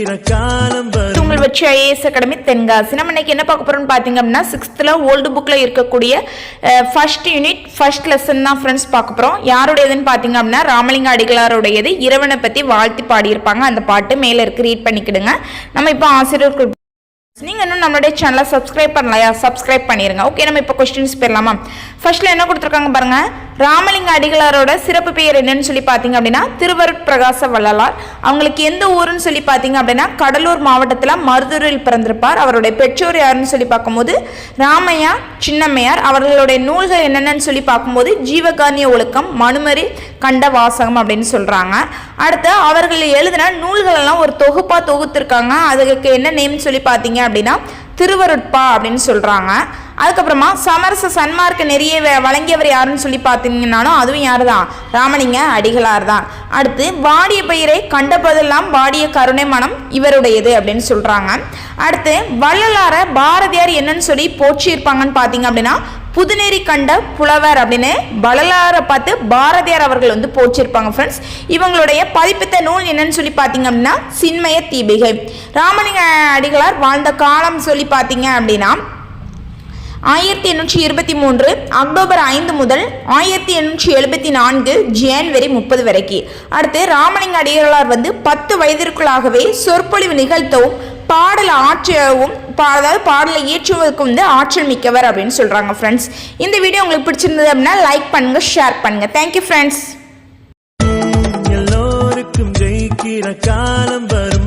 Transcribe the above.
உங்கள் வெற்றி IAS academy Tenkasi. நம்ம இன்னைக்கு என்ன பார்க்க போறோம்னு பாத்தீங்க அப்படின்னா 6th ஓல்டு புக்ல இருக்கக்கூடிய ஃபர்ஸ்ட் யூனிட் ஃபர்ஸ்ட் லெசன் தான் ஃப்ரெண்ட்ஸ் பார்க்க போறோம். யாருடையதுன்னு பாத்தீங்க அப்படின்னா ராமலிங்க அடிகளாருடையது. இறைவனை பத்தி வாழ்த்தி பாடியிருப்பாங்க. அந்த பாட்டு மேல இருக்கு, ரீட் பண்ணிக்கிடுங்க. நம்ம இப்போ ஆசிரியர் நீங்க இன்னும் நம்மளுடைய சேனலை சப்ஸ்கிரைப் பண்ணலையா? சப்ஸ்கிரைப் பண்ணிருங்க. ஓகே, நம்ம இப்போ கொஸ்டின்ஸ் போயிடலாமா? ஃபர்ஸ்ட்ல என்ன கொடுத்துருக்காங்க பாருங்க. ராமலிங்க அடிகளாரோட சிறப்பு பெயர் என்னன்னு சொல்லி பாத்தீங்க அப்படின்னா திருவருட்பிரகாச வள்ளலார். அவங்களுக்கு எந்த ஊருன்னு சொல்லி பாத்தீங்க அப்படின்னா கடலூர் மாவட்டத்தில் மருதூரில் பிறந்திருப்பார். அவருடைய பெற்றோர் யாருன்னு சொல்லி பார்க்கும்போது ராமையா சின்னம்மையார். அவர்களுடைய நூல்கள் என்னென்னு சொல்லி பார்க்கும்போது ஜீவகாருண்ய ஒழுக்கம், மனுமரி கண்ட வாசகம் அப்படின்னு சொல்றாங்க. அடுத்து அவர்கள் எழுதின நூல்கள் எல்லாம் ஒரு தொகுப்பா தொகுத்திருக்காங்க. அதுக்கு என்ன நேம் சொல்லி பார்த்தீங்க அப்படின்னா திருவருட்பா அப்படின்னு சொல்றாங்க. அதுக்கப்புறமா சமரச சன்மார்க்க நெறிய வழங்கியவர் யாருன்னு சொல்லி பார்த்தீங்கன்னாலும் அதுவும் யாரு தான்? ராமலிங்க அடிகளார் தான். அடுத்து வாடிய பயிரை கண்டபோதெல்லாம் வாடிய கருணை மனம் இவருடையது அப்படின்னு சொல்றாங்க. அடுத்து வள்ளலார பாரதியார் என்னன்னு சொல்லி போற்றியிருப்பாங்கன்னு பார்த்தீங்க அப்படின்னா புதுநெறி கண்ட புலவர் அப்படின்னு வள்ளலாரை பார்த்து பாரதியார் அவர்கள் வந்து போற்றிருப்பாங்க ஃப்ரெண்ட்ஸ். இவங்களுடைய பதிப்பித்த நூல் என்னன்னு சொல்லி பார்த்தீங்க அப்படின்னா சின்மய தீபிகை. ராமலிங்க அடிகளார் வாழ்ந்த காலம் சொல்லி பார்த்தீங்க அப்படின்னா 1823 அக்டோபர் 5 முதல் 1874 ஜனவரி 30 வரைக்கும். அடுத்து ராமலிங்க அடிகளார் வந்து 10 வயதிற்குள்ளாகவே சொற்பொழிவு நிகழ்த்தவும் பாடல் ஆற்றவும் அதாவது பாடலை இயற்றுவதற்கு வந்து ஆற்றல் மிக்கவர் அப்படின்னு சொல்றாங்க ஃப்ரெண்ட்ஸ். இந்த வீடியோ உங்களுக்கு பிடிச்சிருந்தது அப்படின்னா லைக் பண்ணுங்க, ஷேர் பண்ணுங்க. Thank you friends. எல்லோருக்கும் ஜெயிக்கிற காலம் வரும்.